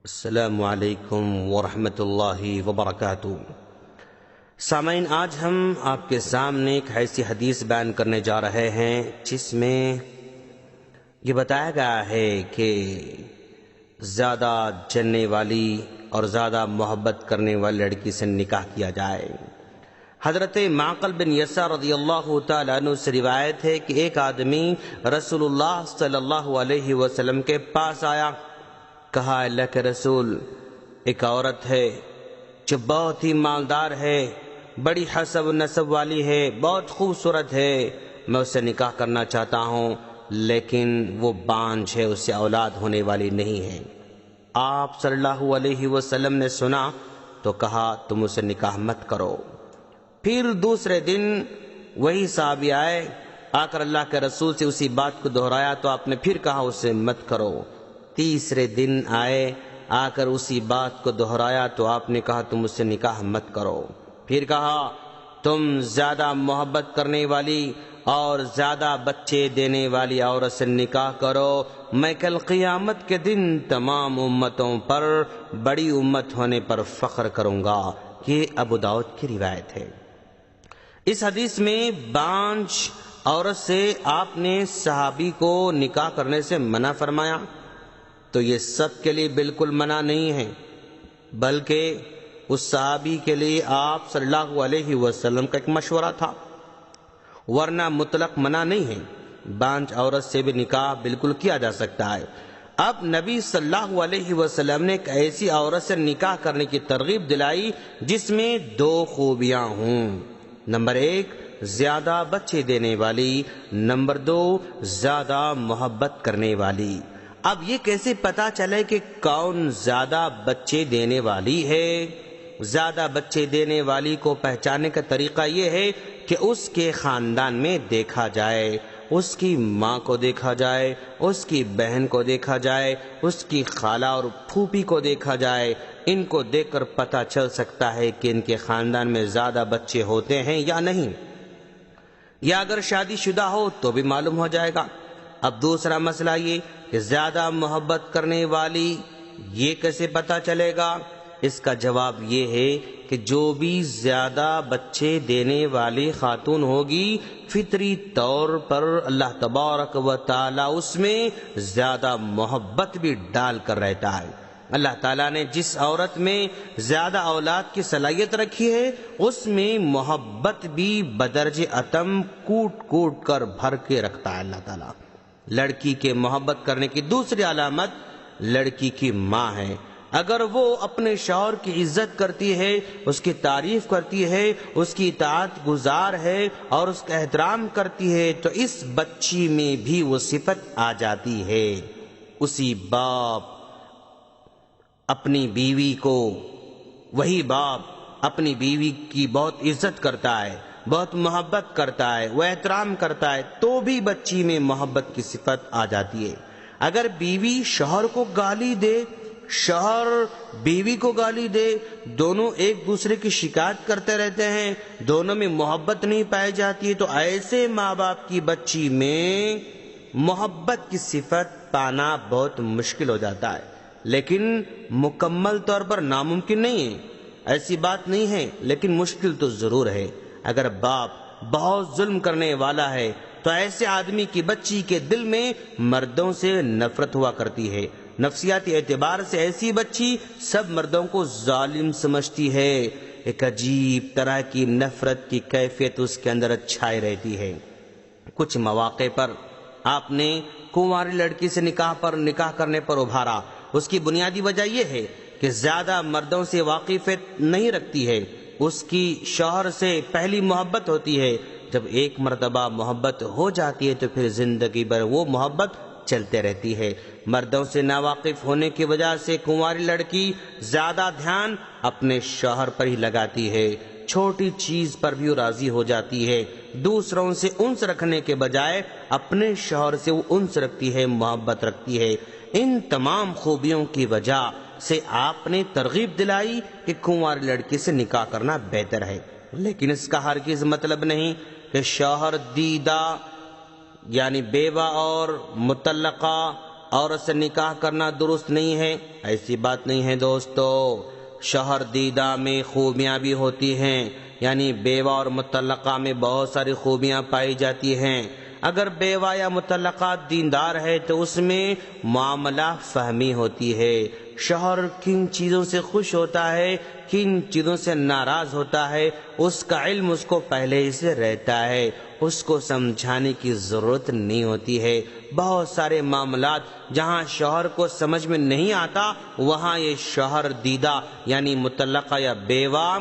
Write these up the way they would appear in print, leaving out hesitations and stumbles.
السلام علیکم ورحمۃ اللہ وبرکاتہ۔ سامعین، آج ہم آپ کے سامنے ایک ایسی حدیث بیان کرنے جا رہے ہیں جس میں یہ بتایا گیا ہے کہ زیادہ جلنے والی اور زیادہ محبت کرنے والی لڑکی سے نکاح کیا جائے۔ حضرت معقل بن یسار رضی اللہ تعالیٰ عنہ سے روایت ہے کہ ایک آدمی رسول اللہ صلی اللہ علیہ وسلم کے پاس آیا، کہا اللہ کے رسول، ایک عورت ہے جو بہت ہی مالدار ہے، بڑی حسب و نسب والی ہے، بہت خوبصورت ہے، میں اس سے نکاح کرنا چاہتا ہوں، لیکن وہ بانجھ ہے، اس سے اولاد ہونے والی نہیں ہے۔ آپ صلی اللہ علیہ وسلم نے سنا تو کہا تم اسے نکاح مت کرو۔ پھر دوسرے دن وہی صحابی آئے، آ کر اللہ کے رسول سے اسی بات کو دہرایا تو آپ نے پھر کہا اسے مت کرو۔ تیسرے دن آئے، آ کر اسی بات کو دہرایا تو آپ نے کہا تم اس سے نکاح مت کرو۔ پھر کہا تم زیادہ محبت کرنے والی اور زیادہ بچے دینے والی عورت سے نکاح کرو، میں کل قیامت کے دن تمام امتوں پر بڑی امت ہونے پر فخر کروں گا۔ یہ ابو داؤد کی روایت ہے۔ اس حدیث میں بانجھ عورت سے آپ نے صحابی کو نکاح کرنے سے منع فرمایا، تو یہ سب کے لیے بالکل منع نہیں ہے، بلکہ اس صحابی کے لیے آپ صلی اللہ علیہ وسلم کا ایک مشورہ تھا، ورنہ مطلق منع نہیں ہے۔ بانجھ عورت سے بھی نکاح بالکل کیا جا سکتا ہے۔ اب نبی صلی اللہ علیہ وسلم نے ایک ایسی عورت سے نکاح کرنے کی ترغیب دلائی جس میں دو خوبیاں ہوں، نمبر ایک زیادہ بچے دینے والی، نمبر دو زیادہ محبت کرنے والی۔ اب یہ کیسے پتا چلے کہ کون زیادہ بچے دینے والی ہے؟ زیادہ بچے دینے والی کو پہچاننے کا طریقہ یہ ہے کہ اس کے خاندان میں دیکھا جائے، اس کی ماں کو دیکھا جائے، اس کی بہن کو دیکھا جائے، اس کی خالہ اور پھوپھی کو دیکھا جائے۔ ان کو دیکھ کر پتہ چل سکتا ہے کہ ان کے خاندان میں زیادہ بچے ہوتے ہیں یا نہیں، یا اگر شادی شدہ ہو تو بھی معلوم ہو جائے گا۔ اب دوسرا مسئلہ یہ کہ زیادہ محبت کرنے والی، یہ کیسے پتہ چلے گا؟ اس کا جواب یہ ہے کہ جو بھی زیادہ بچے دینے والی خاتون ہوگی، فطری طور پر اللہ تبارک و تعالی اس میں زیادہ محبت بھی ڈال کر رہتا ہے۔ اللہ تعالیٰ نے جس عورت میں زیادہ اولاد کی صلاحیت رکھی ہے، اس میں محبت بھی بدرج اتم کوٹ کوٹ کر بھر کے رکھتا ہے اللہ تعالیٰ۔ لڑکی کے محبت کرنے کی دوسری علامت لڑکی کی ماں ہے۔ اگر وہ اپنے شوہر کی عزت کرتی ہے، اس کی تعریف کرتی ہے، اس کی اطاعت گزار ہے اور اس کا احترام کرتی ہے، تو اس بچی میں بھی وہ صفت آ جاتی ہے۔ اسی باپ اپنی بیوی کو، وہی باپ اپنی بیوی کی بہت عزت کرتا ہے، بہت محبت کرتا ہے، وہ احترام کرتا ہے، تو بھی بچی میں محبت کی صفت آ جاتی ہے۔ اگر بیوی شوہر کو گالی دے، شوہر بیوی کو گالی دے، دونوں ایک دوسرے کی شکایت کرتے رہتے ہیں، دونوں میں محبت نہیں پائی جاتی ہے، تو ایسے ماں باپ کی بچی میں محبت کی صفت پانا بہت مشکل ہو جاتا ہے، لیکن مکمل طور پر ناممکن نہیں ہے، ایسی بات نہیں ہے، لیکن مشکل تو ضرور ہے۔ اگر باپ بہت ظلم کرنے والا ہے تو ایسے آدمی کی بچی کے دل میں مردوں سے نفرت ہوا کرتی ہے۔ نفسیاتی اعتبار سے ایسی بچی سب مردوں کو ظالم سمجھتی ہے، ایک عجیب طرح کی نفرت کی کیفیت اس کے اندر چھائے رہتی ہے۔ کچھ مواقع پر آپ نے کنواری لڑکی سے نکاح کرنے پر ابھارا، اس کی بنیادی وجہ یہ ہے کہ زیادہ مردوں سے واقفیت نہیں رکھتی ہے، اس کی شوہر سے پہلی محبت ہوتی ہے، جب ایک مرتبہ محبت ہو جاتی ہے تو پھر زندگی بھر وہ محبت چلتے رہتی ہے۔ مردوں سے ناواقف ہونے کی وجہ سے کنواری لڑکی زیادہ دھیان اپنے شوہر پر ہی لگاتی ہے، چھوٹی چیز پر بھی راضی ہو جاتی ہے، دوسروں سے انس رکھنے کے بجائے اپنے شوہر سے وہ انس رکھتی ہے، محبت رکھتی ہے۔ ان تمام خوبیوں کی وجہ سے آپ نے ترغیب دلائی کہ کنواری لڑکی سے نکاح کرنا بہتر ہے، لیکن اس کا ہرگز مطلب نہیں کہ شوہر دیدہ یعنی بیوہ اور مطلقہ عورت سے نکاح کرنا درست نہیں ہے، ایسی بات نہیں ہے دوستو۔ شوہر دیدہ میں خوبیاں بھی ہوتی ہیں، یعنی بیوہ اور مطلقہ میں بہت ساری خوبیاں پائی جاتی ہیں۔ اگر بیوہ یا مطلقہ دیندار ہے تو اس میں معاملہ فہمی ہوتی ہے، شوہر کن چیزوں سے خوش ہوتا ہے، کن چیزوں سے ناراض ہوتا ہے، اس کا علم اس کو پہلے ہی سے رہتا ہے، اس کو سمجھانے کی ضرورت نہیں ہوتی ہے۔ بہت سارے معاملات جہاں شوہر کو سمجھ میں نہیں آتا، وہاں یہ شوہر دیدہ یعنی مطلقہ یا بیوہ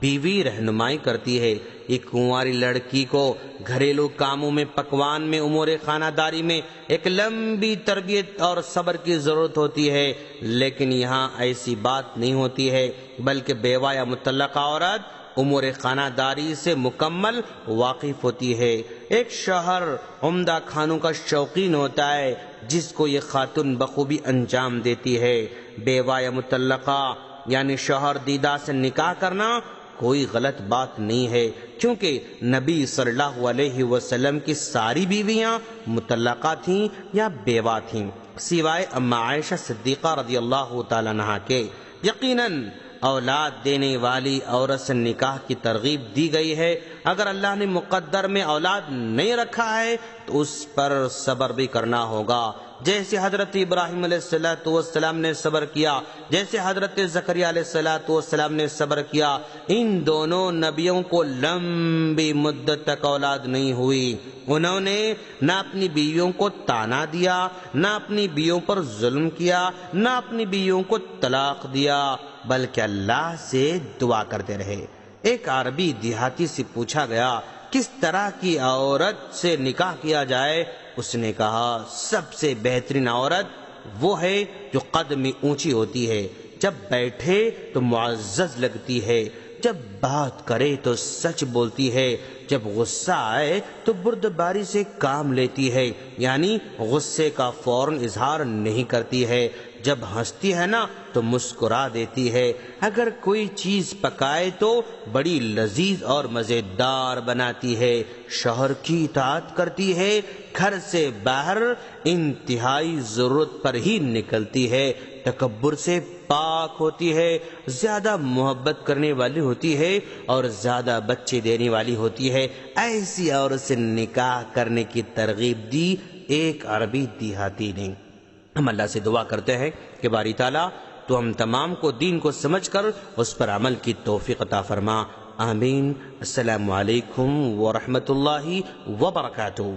بیوی رہنمائی کرتی ہے۔ ایک کنواری لڑکی کو گھریلو کاموں میں، پکوان میں، امور خانہ داری میں ایک لمبی تربیت اور صبر کی ضرورت ہوتی ہے، لیکن یہاں ایسی بات نہیں ہوتی ہے، بلکہ بیوہ یا مطلقہ عورت امور خانہ داری سے مکمل واقف ہوتی ہے۔ ایک شوہر عمدہ کھانوں کا شوقین ہوتا ہے جس کو یہ خاتون بخوبی انجام دیتی ہے۔ بیوہ یا مطلقہ یعنی شوہر دیدہ سے نکاح کرنا کوئی غلط بات نہیں ہے، کیونکہ نبی صلی اللہ علیہ وسلم کی ساری بیویاں مطلقہ تھیں یا بیوہ تھیں، سوائے اما عائشہ صدیقہ رضی اللہ تعالیٰ عنہا کے۔ یقیناً اولاد دینے والی عورت سے نکاح کی ترغیب دی گئی ہے۔ اگر اللہ نے مقدر میں اولاد نہیں رکھا ہے تو اس پر صبر بھی کرنا ہوگا، جیسے حضرت ابراہیم علیہ السلام نے صبر کیا، جیسے حضرت زکریا علیہ السلام نے صبر کیا۔ ان دونوں نبیوں کو لمبی مدت تک اولاد نہیں ہوئی، انہوں نے نہ اپنی بیویوں کو طعنہ دیا، نہ اپنی بیویوں پر ظلم کیا، نہ اپنی بیویوں کو طلاق دیا، بلکہ اللہ سے دعا کرتے رہے۔ ایک عربی دیہاتی سے پوچھا گیا کس طرح کی عورت سے نکاح کیا جائے؟ اس نے کہا سب سے بہترین عورت وہ ہے جو قد میں اونچی ہوتی ہے، جب بیٹھے تو معزز لگتی ہے، جب بات کرے تو سچ بولتی ہے، جب غصہ آئے تو بردباری سے کام لیتی ہے، یعنی غصے کا فوراً اظہار نہیں کرتی ہے، جب ہنستی ہے نا تو مسکرا دیتی ہے، اگر کوئی چیز پکائے تو بڑی لذیذ اور مزیدار بناتی ہے، شوہر کی اطاعت کرتی ہے، گھر سے باہر انتہائی ضرورت پر ہی نکلتی ہے، تکبر سے پاک ہوتی ہے، زیادہ محبت کرنے والی ہوتی ہے اور زیادہ بچے دینے والی ہوتی ہے۔ ایسی عورت سے نکاح کرنے کی ترغیب دی ایک عربی دیہاتی نے۔ ہم اللہ سے دعا کرتے ہیں کہ باری تعالیٰ تو ہم تمام کو دین کو سمجھ کر اس پر عمل کی توفیق عطا فرما، آمین۔ السلام علیکم ورحمۃ اللہ وبرکاتہ۔